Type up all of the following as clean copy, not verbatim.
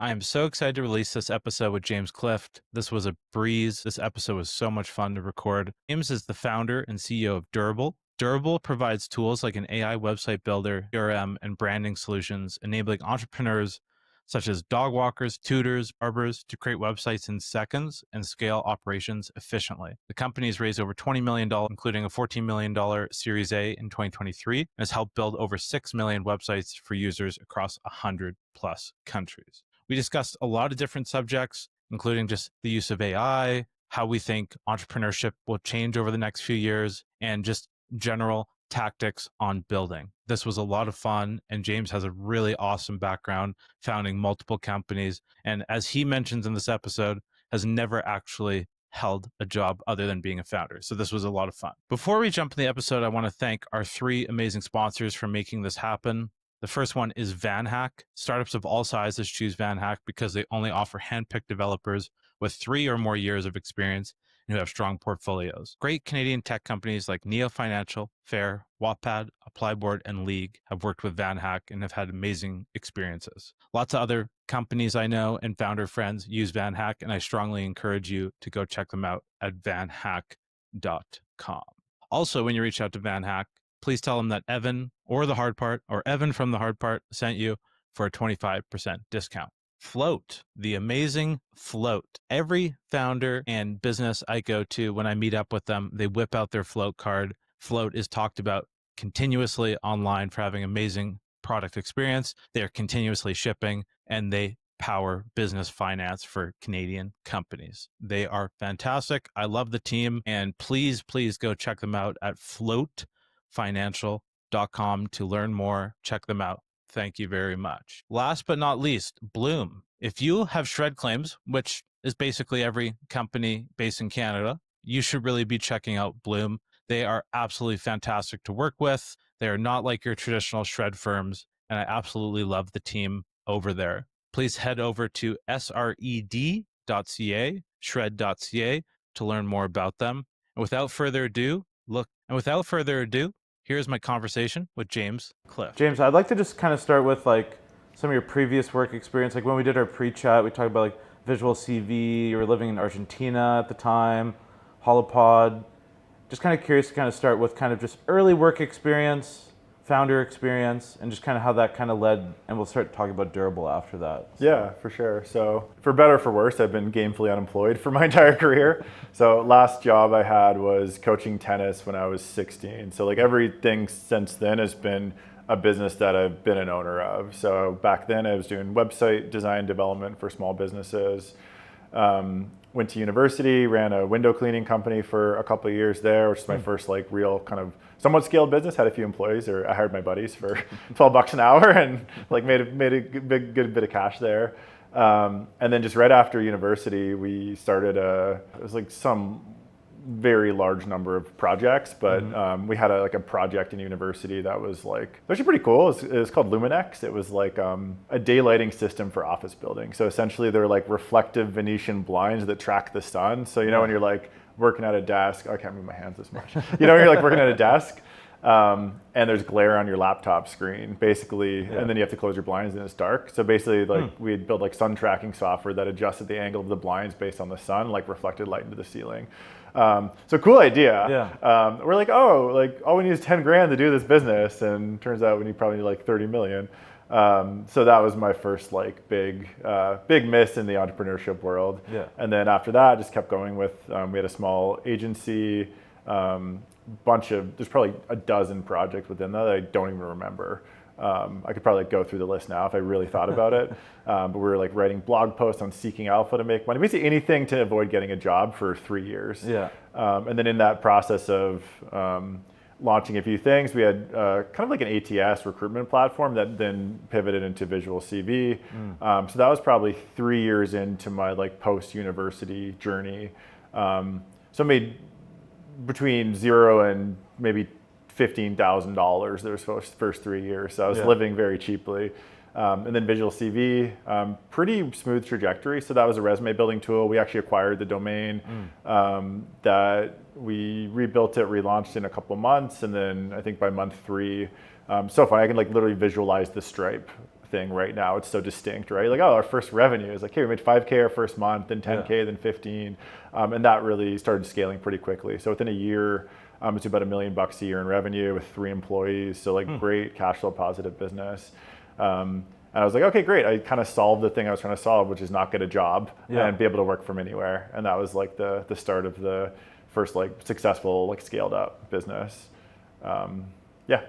I am so excited to release this episode with James Clift. This was a breeze. This episode was so much fun to record. James is the founder and CEO of Durable. Durable provides tools like an AI website builder, CRM, and branding solutions, enabling entrepreneurs such as dog walkers, tutors, barbers to create websites in seconds and scale operations efficiently. The company has raised over $20 million, including a $14 million Series A in 2023, and has helped build over 6 million websites for users across 100 plus countries. We discussed a lot of different subjects, including just the use of AI, how we think entrepreneurship will change over the next few years, and just general tactics on building. This was a lot of fun, and James has a really awesome background founding multiple companies. And as he mentions in this episode, has never actually held a job other than being a founder. So this was a lot of fun. Before we jump in the episode, I want to thank our three amazing sponsors for making this happen. The first one is VanHack. Startups of all sizes choose VanHack because they only offer handpicked developers with 3 or more years of experience and who have strong portfolios. Great Canadian tech companies like Neo Financial, Fair, Wattpad, Applyboard, and League have worked with VanHack and have had amazing experiences. Lots of other companies I know and founder friends use VanHack, and I strongly encourage you to go check them out at vanhack.com. Also, when you reach out to VanHack, please tell them that Evan or the hard part or Evan from the hard part sent you for a 25% discount. Float, the amazing Float. Every founder and business I go to, when I meet up with them, they whip out their Float card. Float is talked about continuously online for having amazing product experience. They're continuously shipping, and they power business finance for Canadian companies. They are fantastic. I love the team, and please go check them out at floatfinancial.com to learn more. Check them out. Thank you very much. Last but not least, Bloom. If you have shred claims, which is basically every company based in Canada, you should really be checking out Bloom. They are absolutely fantastic to work with. They are not like your traditional shred firms, and I absolutely love the team over there. Please head over to SR&ED.ca, shred.ca, to learn more about them. And without further ado, here's my conversation with James Clift. James, I'd like to just kind of start with like some of your previous work experience. Like when we did our pre-chat, we talked about like visual CV. You were living in Argentina at the time, Holopod. Just kind of curious to kind of start with kind of just early work experience, founder experience, and just kind of how that kind of led, and we'll start talking about Durable after that. Yeah, for sure. So for better or for worse, I've been gainfully unemployed for my entire career. So last job I had was coaching tennis when I was 16. So like everything since then has been a business that I've been an owner of. So back then I was doing website design development for small businesses. Went to university, ran a window cleaning company for a couple of years there, which is my first like real kind of somewhat scaled business. Had a few employees, or I hired my buddies for $12 an hour and like made a good bit of cash there. And then just right after university, we started it was like some very large number of projects, but we had a project in university that was like actually pretty cool. It was called Luminex. It was like a daylighting system for office buildings. So essentially they're like reflective Venetian blinds that track the sun. So you know when you're like working at a desk, I can't move my hands this much. You know when you're like working at a desk and there's glare on your laptop screen basically, and then you have to close your blinds and it's dark. So basically like we had built like sun tracking software that adjusted the angle of the blinds based on the sun, like reflected light into the ceiling. So cool idea. Yeah. We're like, all we need is 10 grand to do this business. And turns out we need probably like 30 million. So that was my first like big miss in the entrepreneurship world. Yeah. And then after that, I just kept going with, we had a small agency, there's probably a dozen projects within that I don't even remember. I could probably go through the list now if I really thought about it. But we were like writing blog posts on Seeking Alpha to make money, basically anything to avoid getting a job for 3 years. Yeah. And then in that process of launching a few things, we had kind of like an ATS recruitment platform that then pivoted into Visual CV. So that was probably 3 years into my like post-university journey. So I made between zero and maybe $15,000 those first 3 years. So I was living very cheaply. And then Visual CV, pretty smooth trajectory. So that was a resume building tool. We actually acquired the domain that we rebuilt it, relaunched in a couple months. And then I think by month 3, so funny, I can like literally visualize the Stripe thing right now. It's so distinct, right? Like, oh, our first revenue is like, hey, we made 5K our first month, then 10K, then 15. And that really started scaling pretty quickly. So within a year, it's about $1 million a year in revenue with 3 employees. So like great cash flow positive business. And I was like, okay, great. I kind of solved the thing I was trying to solve, which is not get a job and be able to work from anywhere. And that was like the start of the first like successful, like scaled up business. Yeah.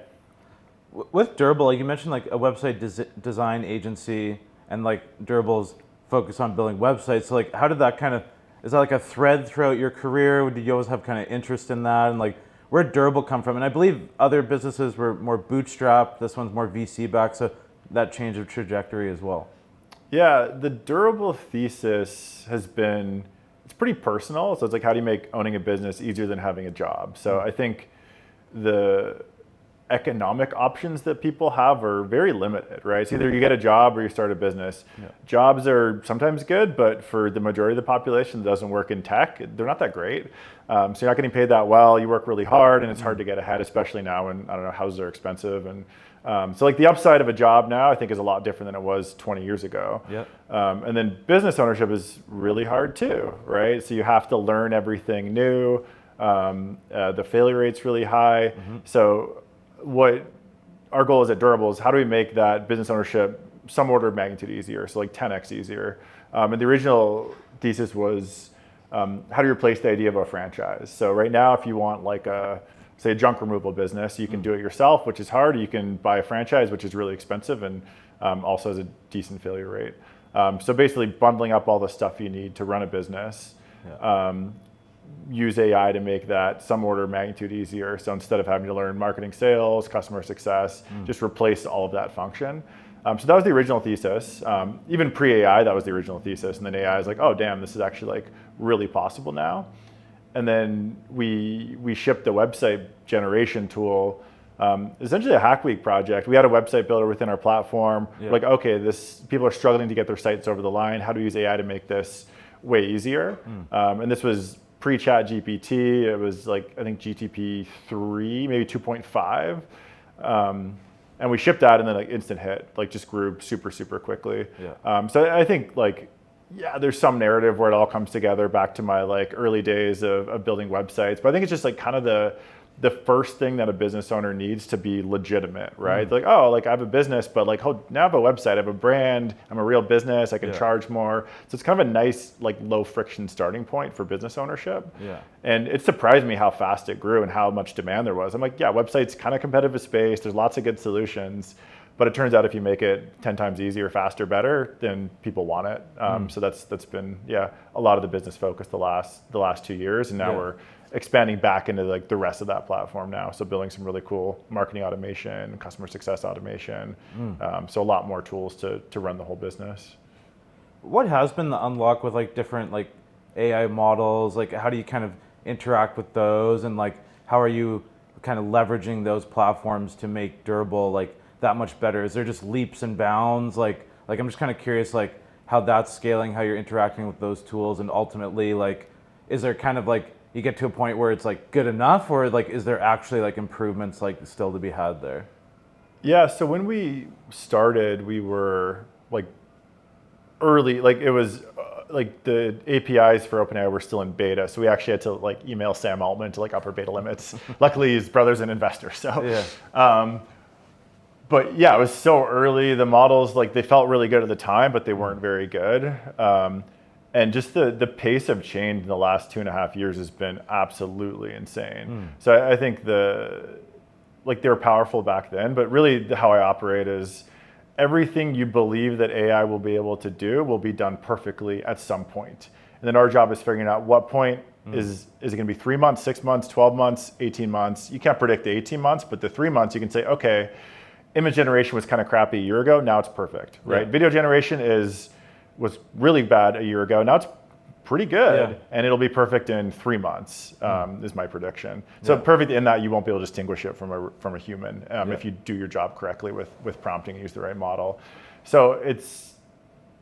With Durable, like you mentioned, like a website design agency, and like Durable's focus on building websites. So like, how did that kind of, is that like a thread throughout your career? Did you always have kind of interest in that? And like, where did Durable come from? And I believe other businesses were more bootstrapped. This one's more VC backed. So that change of trajectory as well. Yeah, the Durable thesis has been, it's pretty personal. So it's like, how do you make owning a business easier than having a job? So I think the economic options that people have are very limited, right? It's either you get a job or you start a business. Jobs are sometimes good, but for the majority of the population that doesn't work in tech, they're not that great. So you're not getting paid that well. You work really hard, and it's hard to get ahead, especially now when, I don't know, houses are expensive. And so like the upside of a job now, I think, is a lot different than it was 20 years ago. And then business ownership is really hard too, right? So you have to learn everything new. The failure rate's really high. So what our goal is at Durable is, how do we make that business ownership some order of magnitude easier, so like 10x easier. And the original thesis was, how do you replace the idea of a franchise? So right now, if you want like say a junk removal business, you can do it yourself, which is hard. You can buy a franchise, which is really expensive and also has a decent failure rate. So basically bundling up all the stuff you need to run a business. Use AI to make that some order of magnitude easier. So instead of having to learn marketing, sales, customer success, just replace all of that function. So that was the original thesis. Even pre-AI, that was the original thesis. And then AI is like, oh, damn, this is actually like really possible now. And then we shipped the website generation tool, essentially a Hack Week project. We had a website builder within our platform. Like, okay, people are struggling to get their sites over the line. How do we use AI to make this way easier? And this was pre-chat GPT. It was like, I think GTP 3, maybe 2.5. And we shipped that, and then like instant hit, like just grew super, super quickly. So I think like, yeah, there's some narrative where it all comes together back to my like early days of building websites. But I think it's just like kind of the first thing that a business owner needs to be legitimate, right? Like, oh, like I have a business, but like, oh, now I have a website, I have a brand, I'm a real business, I can charge more. So it's kind of a nice, like low friction starting point for business ownership. And it surprised me how fast it grew and how much demand there was. I'm like, yeah, website's kind of competitive space. There's lots of good solutions, but it turns out if you make it 10 times easier, faster, better, then people want it. So that's been, a lot of the business focus the last 2 years. And now we're expanding back into like the rest of that platform now. So building some really cool marketing automation, customer success automation. So a lot more tools to run the whole business. What has been the unlock with like different like AI models? Like how do you kind of interact with those, and like how are you kind of leveraging those platforms to make Durable like that much better? Is there just leaps and bounds? Like I'm just kind of curious like how that's scaling, how you're interacting with those tools, and ultimately like is there kind of like you get to a point where it's like good enough, or like is there actually like improvements like still to be had there? Yeah, so when we started, we were like early, like it was like the APIs for OpenAI were still in beta, so we actually had to like email Sam Altman to like upper beta limits. Luckily, his brother's an investor, so. But yeah, it was so early. The models, like they felt really good at the time, but they weren't very good. And just the pace of change in the last 2.5 years has been absolutely insane. So I think like they were powerful back then, but really how I operate is everything you believe that AI will be able to do will be done perfectly at some point. And then our job is figuring out what point is it going to be 3 months, 6 months, 12 months, 18 months? You can't predict the 18 months, but the 3 months you can say, okay, image generation was kind of crappy a year ago, now it's perfect, right? Video generation was really bad a year ago, now it's pretty good, and it'll be perfect in 3 months, is my prediction. So perfect in that you won't be able to distinguish it from a human if you do your job correctly with prompting and use the right model. So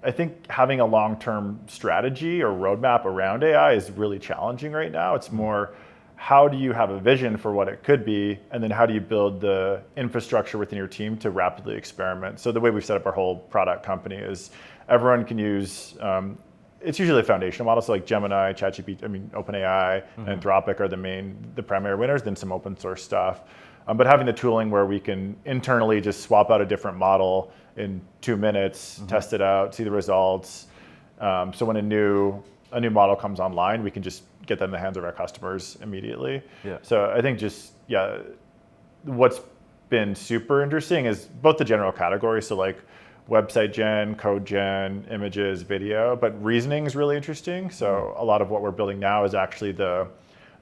I think having a long-term strategy or roadmap around AI is really challenging right now. It's more, how do you have a vision for what it could be, and then how do you build the infrastructure within your team to rapidly experiment? So the way we've set up our whole product company is everyone can use, it's usually a foundational model, so like Gemini, ChatGPT, OpenAI, and Anthropic are the primary winners, then some open source stuff. But having the tooling where we can internally just swap out a different model in 2 minutes, test it out, see the results. So when a new model comes online, we can just get that in the hands of our customers immediately. Yeah. So I think what's been super interesting is both the general categories, so like website gen, code gen, images, video, but reasoning is really interesting. So a lot of what we're building now is actually the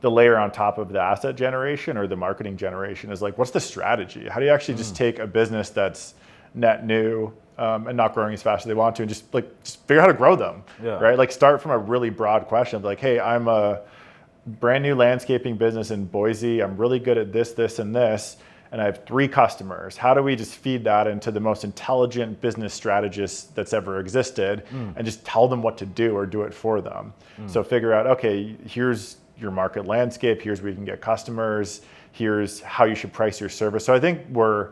layer on top of the asset generation or the marketing generation is like, what's the strategy? How do you actually just take a business that's net new and not growing as fast as they want to, and just figure out how to grow them, right? Like start from a really broad question of like, hey, I'm a brand new landscaping business in Boise. I'm really good at this, and this, and I have 3 customers. How do we just feed that into the most intelligent business strategist that's ever existed and just tell them what to do or do it for them? So figure out, okay, here's your market landscape. Here's where you can get customers. Here's how you should price your service. So I think we're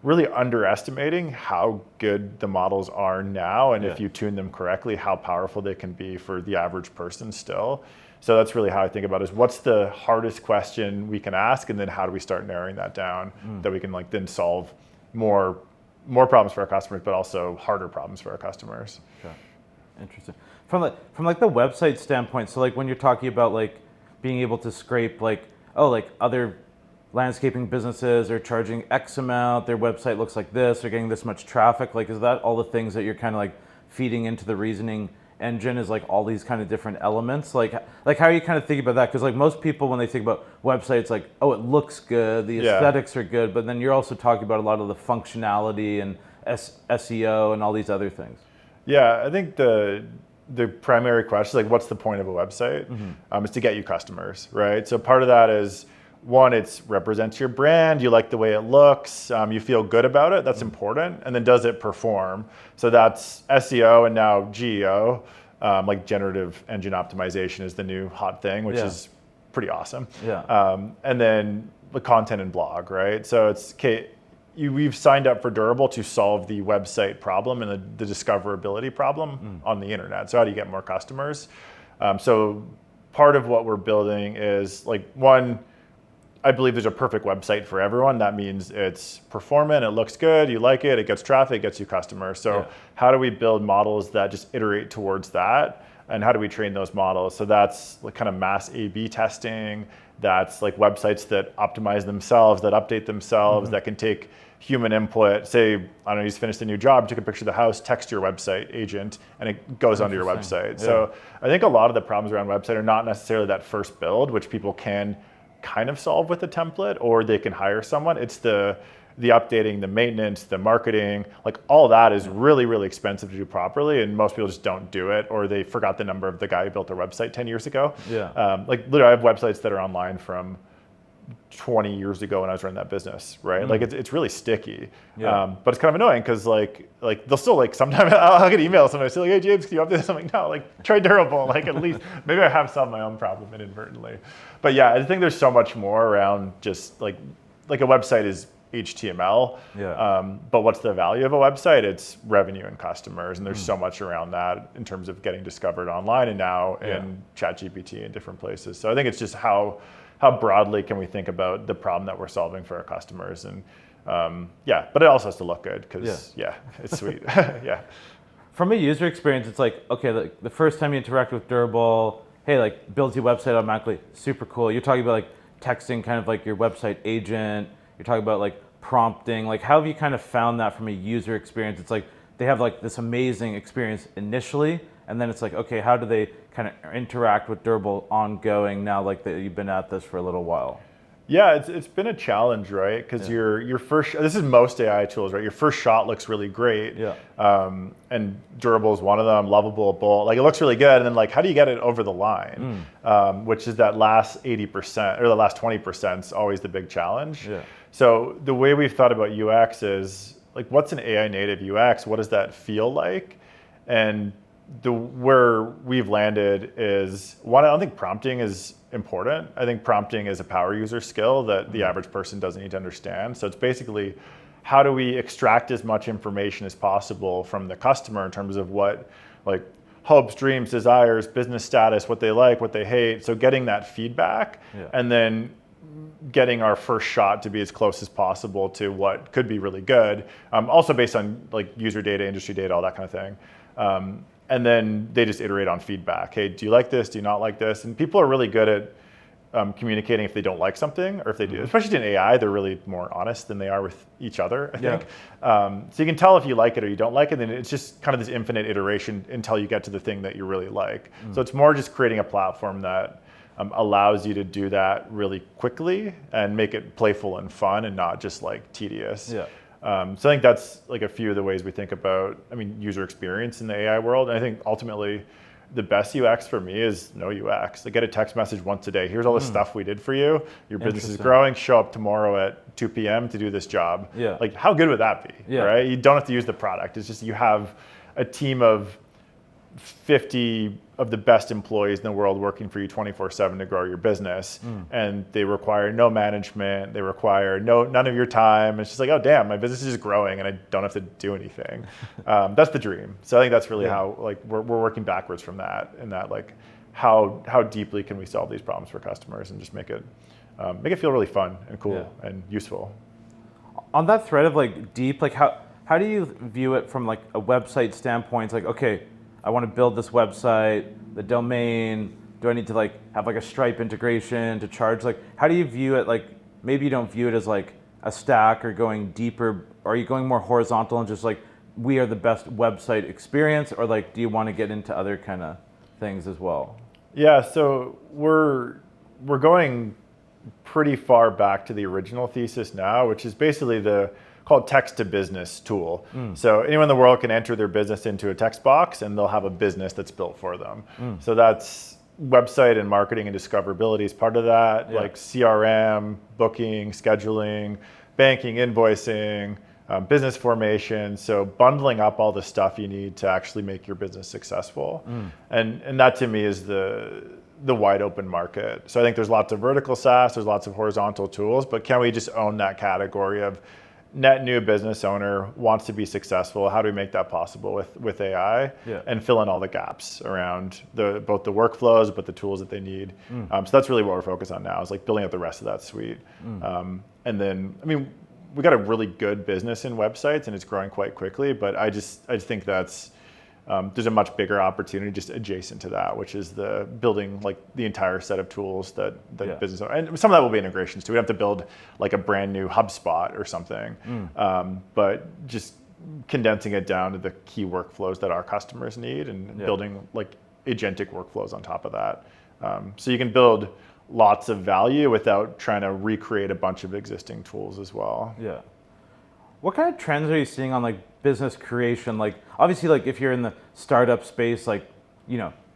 really underestimating how good the models are now, and if you tune them correctly, how powerful they can be for the average person still. So that's really how I think about it, is what's the hardest question we can ask, and then how do we start narrowing that down that we can like then solve more problems for our customers, but also harder problems for our customers. Okay. Interesting. From like the website standpoint, so like when you're talking about like being able to scrape like, oh, like other landscaping businesses are charging X amount, their website looks like this, they're getting this much traffic, like is that all the things that you're kind of like feeding into the reasoning engine, is like all these kind of different elements? Like how are you kind of thinking about that? Because like most people when they think about websites, like, oh, it looks good, the aesthetics are good, but then you're also talking about a lot of the functionality and SEO and all these other things. Yeah, I think the primary question is like, what's the point of a website? Is to get you customers, right? So part of that is, one, it represents your brand, you like the way it looks, you feel good about it, that's important. And then does it perform? So that's SEO and now GEO, like generative engine optimization is the new hot thing, which is pretty awesome. And then the content and blog, right? So it's, okay, we've signed up for Durable to solve the website problem and the discoverability problem on the internet. So how do you get more customers? So part of what we're building is like, one, I believe there's a perfect website for everyone. That means it's performant, it looks good, you like it, it gets traffic, gets you customers. So how do we build models that just iterate towards that? And how do we train those models? So that's like kind of mass A/B testing. That's like websites that optimize themselves, that update themselves, that can take human input. Say, I don't know, you just finished a new job, took a picture of the house, text your website agent, and it goes onto your website. So I think a lot of the problems around website are not necessarily that first build, which people can kind of solve with a template, or they can hire someone. It's the updating, the maintenance, the marketing, like all that is really, really expensive to do properly, and most people just don't do it, or they forgot the number of the guy who built their website 10 years ago. Like literally I have websites that are online from 20 years ago when I was running that business, right? Like it's really sticky. But it's kind of annoying because like they'll still like, sometimes I'll get emails sometimes, like, hey James, can you update this? I'm like, no, like try Durable, like at least maybe I have solved my own problem inadvertently. But yeah, I think there's so much more around just like a website is HTML, but what's the value of a website? It's revenue and customers, and there's so much around that in terms of getting discovered online and now in ChatGPT and different places. So I think it's just how broadly can we think about the problem that we're solving for our customers, and but it also has to look good because it's sweet. From a user experience, it's like, okay, like the first time you interact with Durable, hey, like builds your website automatically, super cool. You're talking about like texting kind of like your website agent. You're talking about like prompting. Like how have you kind of found that from a user experience? It's like they have like this amazing experience initially, and then it's like, okay, how do they kind of interact with Durable ongoing now, like that you've been at this for a little while? Yeah, it's been a challenge, right? Because your first, this is most AI tools, right? Your first shot looks really great. And Durable is one of them, Lovable, Bolt. Like it looks really good. And then like, how do you get it over the line? Which is that last 80% or the last 20% is always the big challenge. So the way we've thought about UX is like, what's an AI native UX? What does that feel like? And where we've landed is one, I don't think prompting is important. I think prompting is a power user skill that the average person doesn't need to understand. So it's basically how do we extract as much information as possible from the customer in terms of what like hopes, dreams, desires, business status, what they like, what they hate. So getting that feedback and then getting our first shot to be as close as possible to what could be really good. Also based on like user data, industry data, all that kind of thing. And then they just iterate on feedback. Hey, do you like this? Do you not like this? And people are really good at communicating if they don't like something, or if they do. Especially in AI, they're really more honest than they are with each other, I think. So you can tell if you like it or you don't like it, and it's just kind of this infinite iteration until you get to the thing that you really like. So it's more just creating a platform that allows you to do that really quickly and make it playful and fun and not just like tedious. So I think that's like a few of the ways we think about, user experience in the AI world. And I think ultimately, the best UX for me is no UX. Like get a text message once a day. Here's all the stuff we did for you. Your business is growing. Show up tomorrow at 2 p.m. to do this job. Like how good would that be? Right? You don't have to use the product. It's just you have a team of 50 of the best employees in the world working for you 24/7 to grow your business. And they require no management. They require none of your time. It's just like, oh damn, my business is just growing and I don't have to do anything. That's the dream. So I think that's really how like we're working backwards from that, and that like how deeply can we solve these problems for customers and just make it feel really fun and cool and useful. On that thread of like deep, like how do you view it from like a website standpoint? It's like, okay, I want to build this website, the domain, do I need to like have like a Stripe integration to charge? Like, how do you view it? Like, maybe you don't view it as like a stack or going deeper. Are you going more horizontal and just like, we are the best website experience? Or like, do you want to get into other kind of things as well? Yeah, so we're going pretty far back to the original thesis now, which is basically called text to business tool. So anyone in the world can enter their business into a text box and they'll have a business that's built for them. So that's website and marketing and discoverability is part of that, like CRM, booking, scheduling, banking, invoicing, business formation. So bundling up all the stuff you need to actually make your business successful. And that to me is the wide open market. So I think there's lots of vertical SaaS, there's lots of horizontal tools, but can we just own that category of net new business owner wants to be successful? How do we make that possible with AI and fill in all the gaps around both the workflows, but the tools that they need? So that's really what we're focused on now, is like building out the rest of that suite. And then, we got a really good business in websites and it's growing quite quickly, but I just think that's, there's a much bigger opportunity just adjacent to that, which is the building like the entire set of tools that business owners, and some of that will be integrations too. We have to build like a brand new HubSpot or something, but just condensing it down to the key workflows that our customers need and building like agentic workflows on top of that. So you can build lots of value without trying to recreate a bunch of existing tools as well. Yeah. What kind of trends are you seeing on like business creation? Like obviously like if you're in the startup space, like,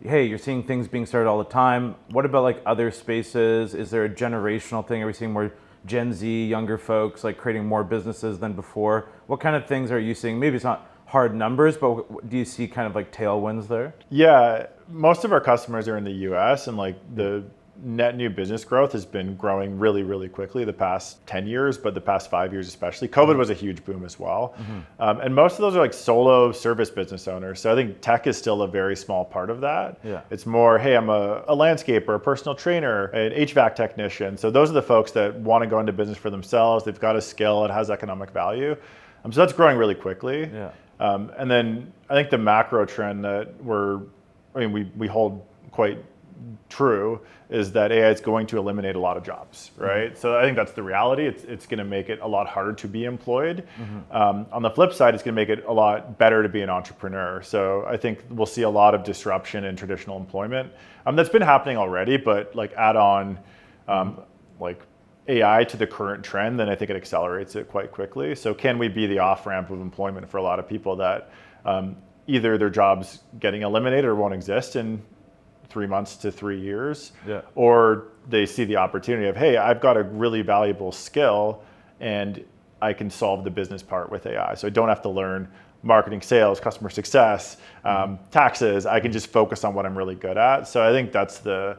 hey, you're seeing things being started all the time. What about like other spaces? Is there a generational thing? Are we seeing more Gen Z, younger folks like creating more businesses than before? What kind of things are you seeing? Maybe it's not hard numbers, but do you see kind of like tailwinds there? Yeah, most of our customers are in the US, and like the net new business growth has been growing really, really quickly the past 10 years, but the past 5 years especially. COVID was a huge boom as well. And most of those are like solo service business owners. So I think tech is still a very small part of that. It's more, hey, I'm a landscaper, a personal trainer, an HVAC technician. So those are the folks that want to go into business for themselves. They've got a skill, it has economic value. So that's growing really quickly. And then I think the macro trend that we hold quite true is that AI is going to eliminate a lot of jobs, right? So I think that's the reality. It's going to make it a lot harder to be employed. On the flip side, it's going to make it a lot better to be an entrepreneur. So I think we'll see a lot of disruption in traditional employment. That's been happening already, but like add on like AI to the current trend, then I think it accelerates it quite quickly. So can we be the off-ramp of employment for a lot of people that either their jobs getting eliminated or won't exist in 3 months to 3 years, or they see the opportunity of, hey, I've got a really valuable skill and I can solve the business part with AI. So I don't have to learn marketing, sales, customer success, taxes. I can just focus on what I'm really good at. So I think that's the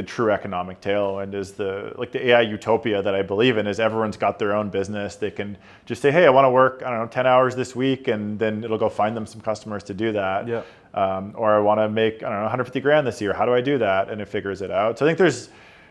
true economic tailwind is the AI utopia that I believe in is everyone's got their own business. They can just say, hey, I want to work, 10 hours this week, and then it'll go find them some customers to do that. Yeah. Or I want to make, 150 grand this year. How do I do that? And it figures it out. So I think there's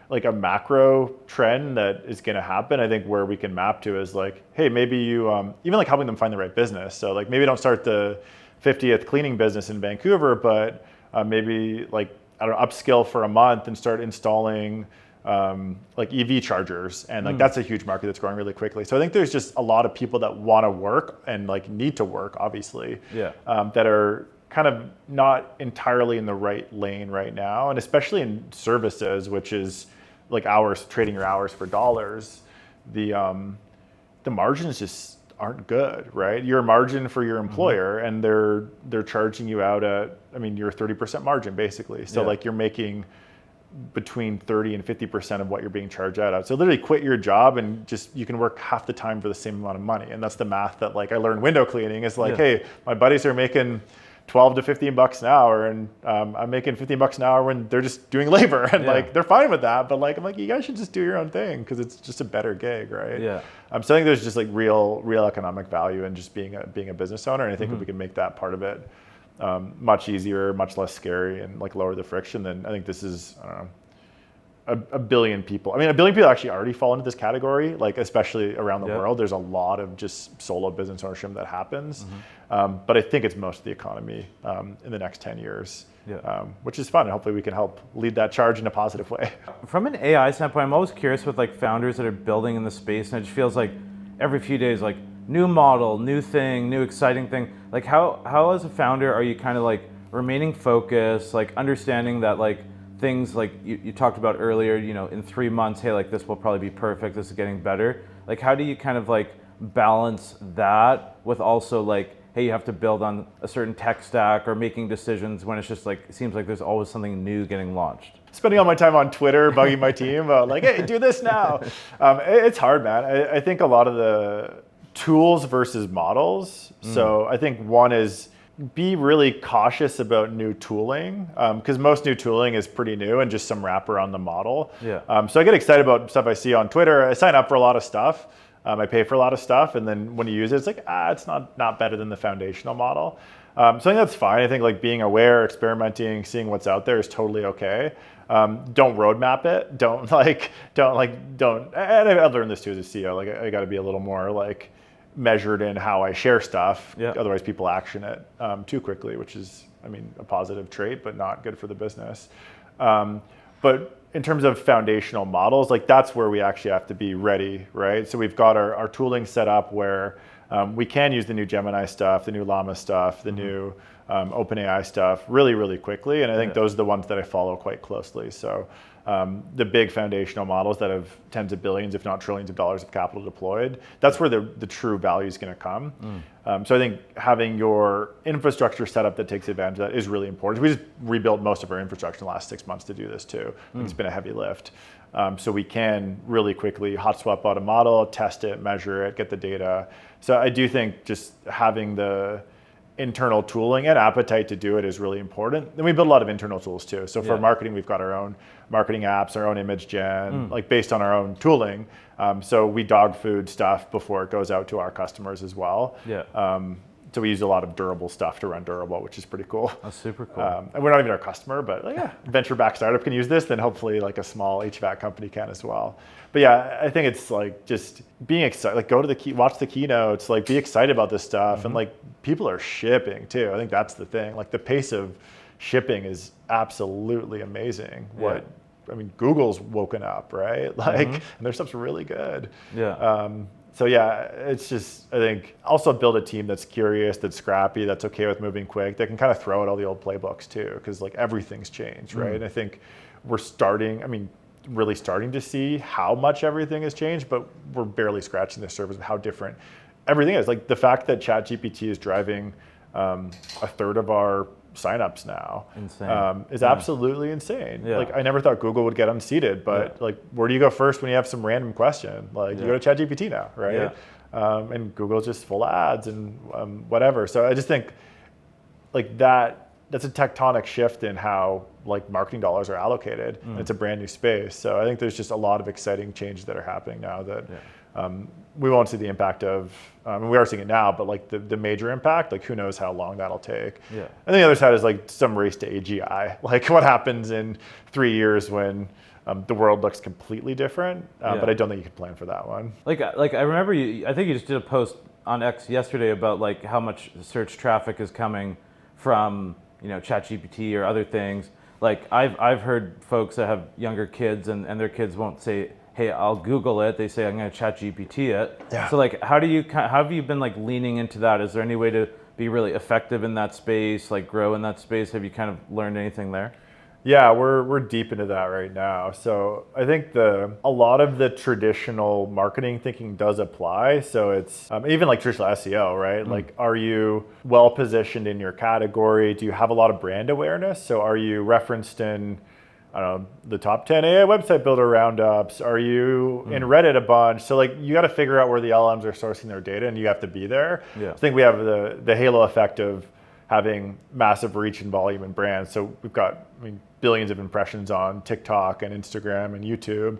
like a macro trend that is going to happen. I think where we can map to is like, hey, maybe you, even like helping them find the right business. So like maybe don't start the 50th cleaning business in Vancouver, but maybe like, upskill for a month and start installing like EV chargers. And like that's a huge market that's growing really quickly. So I think there's just a lot of people that want to work and like need to work, obviously, that are kind of not entirely in the right lane right now. And especially in services, which is like hours, trading your hours for dollars, the margins just aren't good, right? Your margin for your employer and they're charging you out at, your 30% margin basically. So like you're making between 30 and 50% of what you're being charged out of. So literally quit your job and just, you can work half the time for the same amount of money. And that's the math that like I learned window cleaning is like, hey, my buddies are making 12 to 15 bucks an hour and I'm making 15 bucks an hour when they're just doing labor and like they're fine with that, but like I'm like, you guys should just do your own thing because it's just a better gig, right? So I think there's just like real economic value in just being a business owner, and I think if we can make that part of it much easier, much less scary, and like lower the friction, then I think this is, I don't know, a billion people. A billion people actually already fall into this category, like especially around the world. There's a lot of just solo business ownership that happens. But I think it's most of the economy in the next 10 years, which is fun. And hopefully we can help lead that charge in a positive way. From an AI standpoint, I'm always curious with like founders that are building in the space, and it just feels like every few days, like new model, new thing, new exciting thing. Like how as a founder are you kind of like remaining focused, like understanding that like things like you talked about earlier, in 3 months, hey, like this will probably be perfect, this is getting better. Like how do you kind of like balance that with also like, hey, you have to build on a certain tech stack or making decisions when it's just like, it seems like there's always something new getting launched? Spending all my time on Twitter, bugging my team about like, hey, do this now. It's hard, man. I think a lot of the tools versus models. So I think one is be really cautious about new tooling because most new tooling is pretty new and just some wrapper on the model. So I get excited about stuff I see on Twitter. I sign up for a lot of stuff. I pay for a lot of stuff. And then when you use it, it's like, it's not better than the foundational model. So I think that's fine. I think like being aware, experimenting, seeing what's out there is totally okay. Don't roadmap it. Don't. And I've learned this too as a CEO. Like I got to be a little more like measured in how I share stuff. Otherwise people action it too quickly, which is, a positive trait, but not good for the business. But in terms of foundational models, like that's where we actually have to be ready, right? So we've got our tooling set up where we can use the new Gemini stuff, the new Llama stuff, the new OpenAI stuff really, really quickly. And I think those are the ones that I follow quite closely. So the big foundational models that have tens of billions, if not trillions of dollars of capital deployed, that's where the true value is going to come. So I think having your infrastructure set up that takes advantage of that is really important. We just rebuilt most of our infrastructure in the last 6 months to do this too. It's been a heavy lift. So we can really quickly hot swap out a model, test it, measure it, get the data. So I do think just having the internal tooling and appetite to do it is really important. And we build a lot of internal tools too. So for marketing, we've got our own marketing apps, our own image gen, like based on our own tooling. So we dog food stuff before it goes out to our customers as well. So we use a lot of durable stuff to run durable, which is pretty cool. That's super cool. And we're not even our customer, but venture-backed startup can use this, then hopefully like a small HVAC company can as well. But yeah, I think it's like just being excited, like go to watch the keynotes, like be excited about this stuff. And like people are shipping too. I think that's the thing. Like the pace of shipping is absolutely amazing. Google's woken up, right? Like, and their stuff's really good. So yeah, it's just, I think also build a team that's curious, that's scrappy, that's okay with moving quick. They can kind of throw out all the old playbooks too, because like everything's changed, right? And I think we're really starting to see how much everything has changed, but we're barely scratching the surface of how different everything is. Like the fact that ChatGPT is driving a third of our signups now is absolutely insane. Like I never thought Google would get unseated, but like where do you go first when you have some random question? Like you go to ChatGPT now, right? and Google's just full of ads and whatever. So I just think like that's a tectonic shift in how like marketing dollars are allocated. It's a brand new space. So I think there's just a lot of exciting changes that are happening now that we won't see the impact of, we are seeing it now, but like the major impact, like who knows how long that'll take. Yeah. And the other side is like some race to AGI. Like what happens in 3 years when the world looks completely different, but I don't think you can plan for that one. Like I remember I think you just did a post on X yesterday about like how much search traffic is coming from, ChatGPT or other things. Like I've heard folks that have younger kids and their kids won't say, hey, I'll Google it. They say, I'm going to ChatGPT it. Yeah. So like, how have you been like leaning into that? Is there any way to be really effective in that space, like grow in that space? Have you kind of learned anything there? Yeah, we're deep into that right now. So I think a lot of the traditional marketing thinking does apply. So it's even like traditional SEO, right? Like, are you well positioned in your category? Do you have a lot of brand awareness? So are you referenced in, I don't know, the top 10 AI website builder roundups? Are you in Reddit a bunch? So like you got to figure out where the LLMs are sourcing their data, and you have to be there. Yeah. I think we have the halo effect of having massive reach and volume and brand. So we've got, billions of impressions on TikTok and Instagram and YouTube,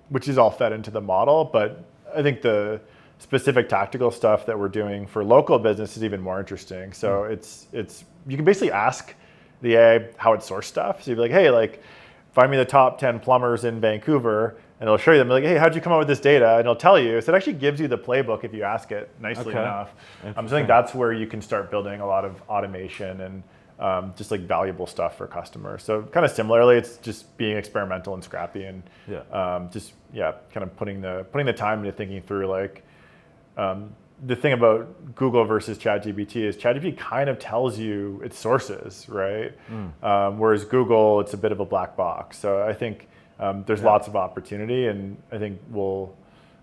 which is all fed into the model. But I think the specific tactical stuff that we're doing for local business is even more interesting. So it's you can basically ask the AI how it sourced stuff. So you'd be like, hey, like find me the top 10 plumbers in Vancouver, and it'll show you them. Like, hey, how'd you come up with this data? And it'll tell you. So it actually gives you the playbook if you ask it nicely enough. So I think that's where you can start building a lot of automation and just like valuable stuff for customers. So kind of similarly, it's just being experimental and scrappy and kind of putting the time into thinking through like the thing about Google versus ChatGPT is ChatGPT kind of tells you its sources, right? Whereas Google, it's a bit of a black box. So I think there's lots of opportunity, and I think we'll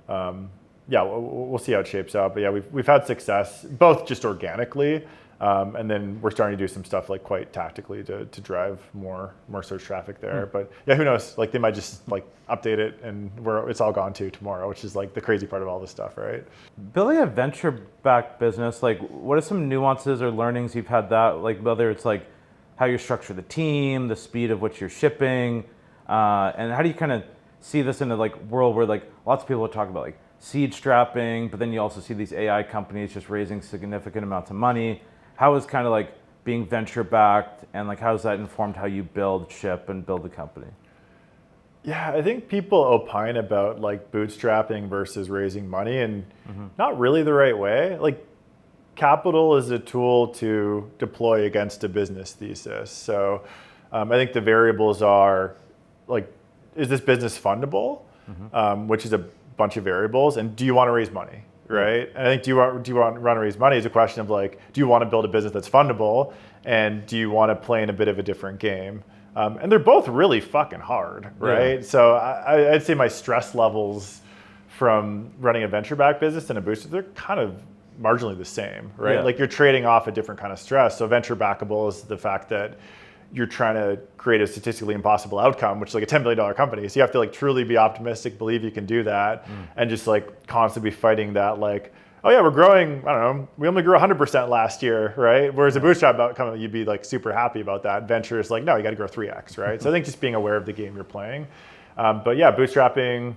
see how it shapes out. But yeah, we've had success both just organically, and then we're starting to do some stuff like quite tactically to drive more search traffic there. But yeah, who knows? Like they might just like update it and it's all gone to tomorrow, which is like the crazy part of all this stuff, right? Building a venture-backed business, like what are some nuances or learnings you've had that, like whether it's like how you structure the team, the speed of which you're shipping, and how do you kind of see this in a like world where like lots of people talk about like seed strapping, but then you also see these AI companies just raising significant amounts of money. How is kind of like being venture backed, and like how has that informed how you build, ship, and build the company? Yeah, I think people opine about like bootstrapping versus raising money, and not really the right way. Like capital is a tool to deploy against a business thesis. So I think the variables are like, is this business fundable? Which is a bunch of variables, and do you want to raise money? Right, and I think do you want to raise money is a question of like, do you want to build a business that's fundable, and do you want to play in a bit of a different game? And they're both really fucking hard, right? Yeah. So I'd say my stress levels from running a venture-backed business and a booster, they're kind of marginally the same, right? Yeah. Like you're trading off a different kind of stress. So venture-backable is the fact that you're trying to create a statistically impossible outcome, which is like a $10 billion company. So you have to like truly be optimistic, believe you can do that, and just like constantly be fighting that like, oh yeah, we're growing, I don't know, we only grew 100% last year, right? Whereas a bootstrap outcome, you'd be like super happy about that. Venture is like, no, you got to grow 3x, right? So I think just being aware of the game you're playing. But yeah, bootstrapping,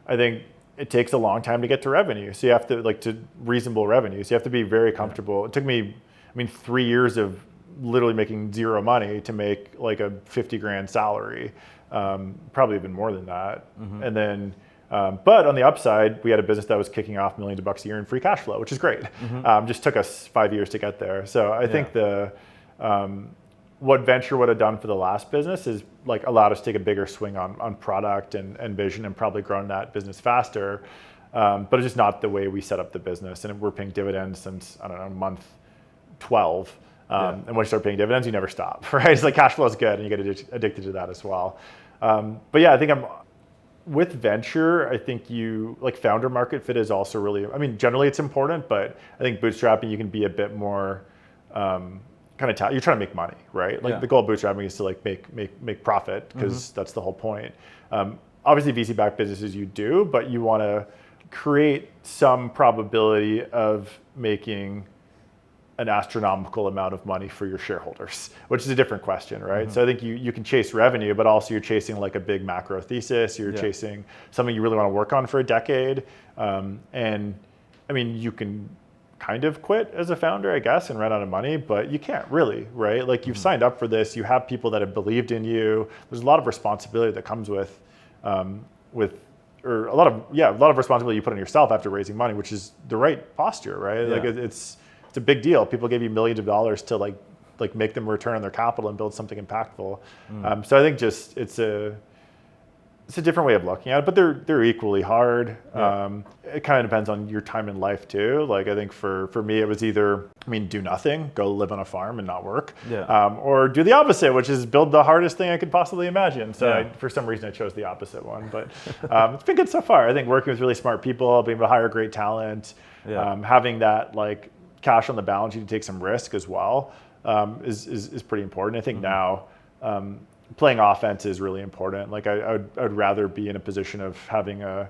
I think it takes a long time to get to revenue. So you have to like to reasonable revenue. So you have to be very comfortable. It took me, 3 years of literally making zero money to make like a 50 grand salary, probably even more than that. And then, but on the upside, we had a business that was kicking off millions of bucks a year in free cash flow, which is great. Just took us 5 years to get there. So I think what venture would have done for the last business is like allowed us to take a bigger swing on product and vision, and probably grown that business faster. But it's just not the way we set up the business. And we're paying dividends since, I don't know, month 12. And once you start paying dividends, you never stop, right? It's like cash flow is good, and you get addicted to that as well. But yeah, I think with venture, I think like founder market fit is also really, generally it's important, but I think bootstrapping, you can be a bit more you're trying to make money, right? Like the goal of bootstrapping is to like make profit, because that's the whole point. Obviously VC-backed businesses you do, but you want to create some probability of making an astronomical amount of money for your shareholders, which is a different question, right? So I think you can chase revenue, but also you're chasing like a big macro thesis. You're chasing something you really want to work on for a decade. And I mean, you can kind of quit as a founder, I guess, and run out of money, but you can't really, right? Like you've signed up for this, you have people that have believed in you. There's a lot of responsibility that comes with or a lot of responsibility you put on yourself after raising money, which is the right posture, right? Like it's a big deal. People give you millions of dollars to like make them return on their capital and build something impactful. So I think just it's a different way of looking at it, but they're equally hard. It kind of depends on your time in life too. Like I think for me, it was either, do nothing, go live on a farm and not work, or do the opposite, which is build the hardest thing I could possibly imagine. So for some reason I chose the opposite one, but it's been good so far. I think working with really smart people, being able to hire great talent, having that like cash on the balance sheet to take some risk as well is pretty important. I think now playing offense is really important. Like I'd rather be in a position of having a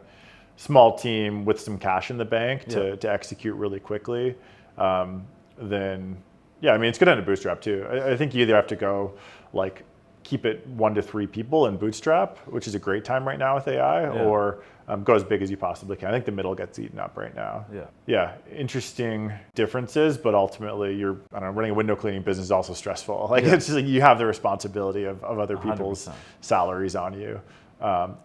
small team with some cash in the bank to execute really quickly than, it's good on a bootstrap too. I think you either have to go like keep it 1 to 3 people in Bootstrap, which is a great time right now with AI, or go as big as you possibly can. I think the middle gets eaten up right now. Interesting differences, but ultimately you're, running a window cleaning business is also stressful. Like it's just like you have the responsibility of other people's 100%. Salaries on you,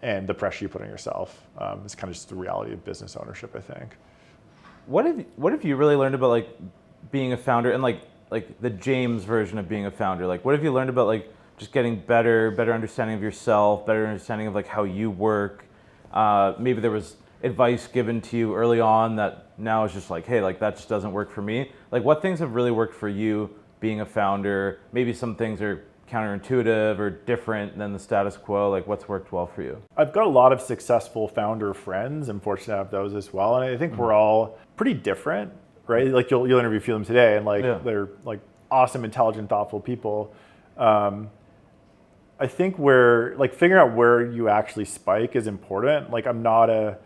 and the pressure you put on yourself. It's kind of just the reality of business ownership, I think. What have you really learned about like being a founder and like the James version of being a founder? Like what have you learned about like just getting better understanding of yourself, better understanding of like how you work? Maybe there was advice given to you early on that now is just like, hey, like that just doesn't work for me. Like what things have really worked for you being a founder? Maybe some things are counterintuitive or different than the status quo. Like what's worked well for you? I've got a lot of successful founder friends. I'm fortunate to have those as well. And I think we're all pretty different, right? Like you'll interview a few of them today and like they're like awesome, intelligent, thoughtful people. I think where like figuring out where you actually spike is important. Like I'm not a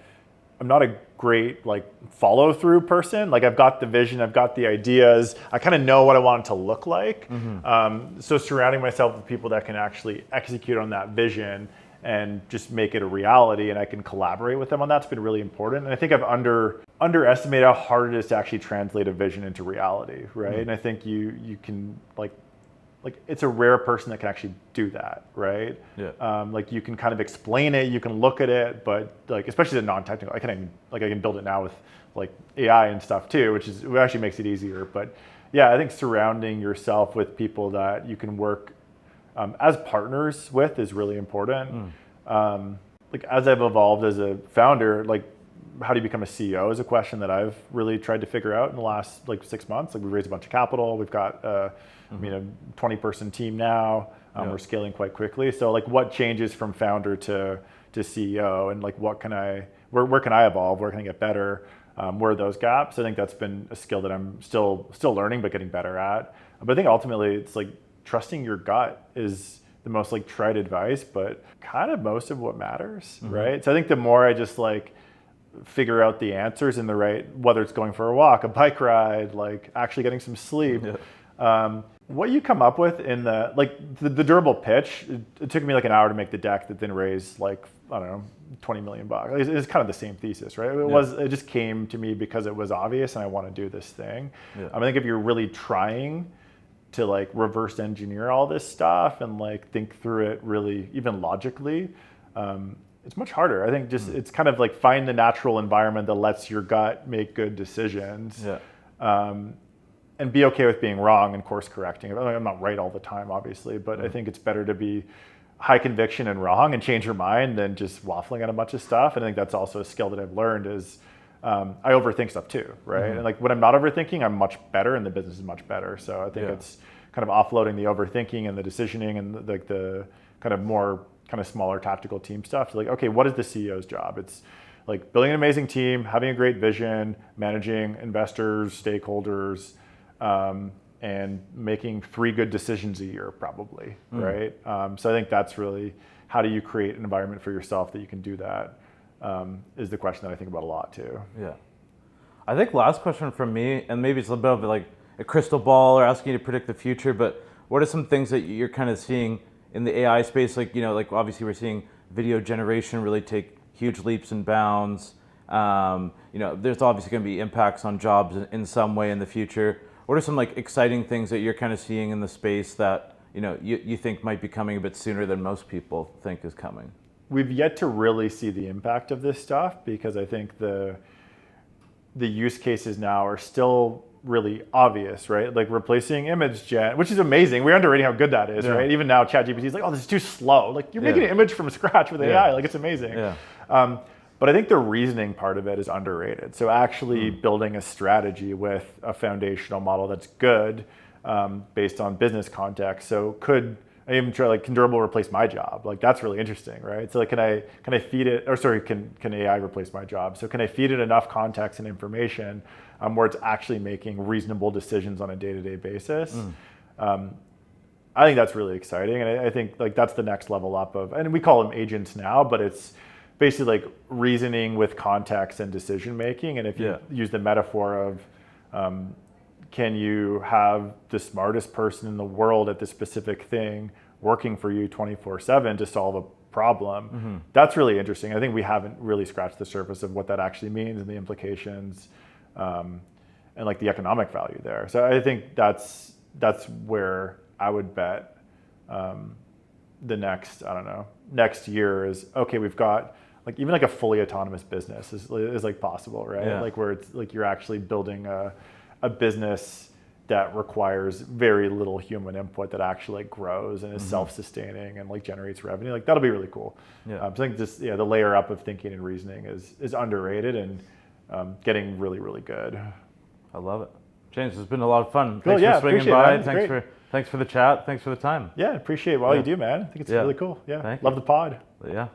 great like follow through person. Like I've got the vision, I've got the ideas, I kind of know what I want it to look like. So surrounding myself with people that can actually execute on that vision and just make it a reality, and I can collaborate with them on that's been really important. And I think I've underestimated how hard it is to actually translate a vision into reality, right? And I think you can like it's a rare person that can actually do that, right? Like you can kind of explain it, you can look at it, but like especially the non-technical, I can build it now with like AI and stuff too, which actually makes it easier. But I think surrounding yourself with people that you can work as partners with is really important. Like as I've evolved as a founder, like how do you become a CEO is a question that I've really tried to figure out in the last like 6 months. Like we raised a bunch of capital, we've got a 20-person team now. We're scaling quite quickly. So like what changes from founder to CEO, and like where can I evolve? Where can I get better? Where are those gaps? I think that's been a skill that I'm still learning but getting better at. But I think ultimately it's like trusting your gut is the most like tried advice, but kind of most of what matters, right? So I think the more I just like figure out the answers in the right, whether it's going for a walk, a bike ride, like actually getting some sleep, what you come up with in the durable pitch, it took me like an hour to make the deck that then raised like, I don't know, $20 million. It's kind of the same thesis, right? It just came to me because it was obvious and I want to do this thing. I think if you're really trying to like reverse engineer all this stuff and like think through it really even logically, it's much harder. I think just it's kind of like find the natural environment that lets your gut make good decisions. And be okay with being wrong and course correcting. I'm not right all the time, obviously, but I think it's better to be high conviction and wrong and change your mind than just waffling on a bunch of stuff. And I think that's also a skill that I've learned is I overthink stuff too, right? And like when I'm not overthinking, I'm much better and the business is much better. So I think it's kind of offloading the overthinking and the decisioning and the kind of more kind of smaller tactical team stuff. So like, okay, what is the CEO's job? It's like building an amazing team, having a great vision, managing investors, stakeholders, and making 3 good decisions a year probably, right? So I think that's really how do you create an environment for yourself that you can do that. is the question that I think about a lot too. Yeah. I think last question from me, and maybe it's a bit of like a crystal ball or asking you to predict the future, but what are some things that you're kind of seeing in the AI space? Like, like obviously we're seeing video generation really take huge leaps and bounds. There's obviously going to be impacts on jobs in some way in the future. What are some like exciting things that you're kind of seeing in the space that, you think might be coming a bit sooner than most people think is coming? We've yet to really see the impact of this stuff because I think the use cases now are still really obvious, right? Like replacing image gen, which is amazing. We're underrating how good that is, right? Even now ChatGPT is like, oh, this is too slow. Like you're making an image from scratch with AI. Like it's amazing. But I think the reasoning part of it is underrated. So actually building a strategy with a foundational model that's good based on business context. So can Durable replace my job? Like that's really interesting, right? So like, can I feed it, or sorry, can AI replace my job? So can I feed it enough context and information where it's actually making reasonable decisions on a day-to-day basis? I think that's really exciting. And I think like that's the next level up of, and we call them agents now, but it's basically like reasoning with context and decision-making. And if you use the metaphor of, can you have the smartest person in the world at this specific thing working for you 24/7 to solve a problem? That's really interesting. I think we haven't really scratched the surface of what that actually means and the implications and like the economic value there. So I think that's where I would bet the next year is, okay, we've got like even like a fully autonomous business is like possible, right? Like where it's like you're actually building a business that requires very little human input that actually like grows and is self-sustaining and like generates revenue. Like that'll be really cool. So I think just the layer up of thinking and reasoning is underrated and getting really, really good. I love it. James, it's been a lot of fun. Cool, Thanks for swinging by. Thanks for the chat. Thanks for the time. Yeah, appreciate all you do, man. I think it's really cool. Yeah, love the pod. Yeah.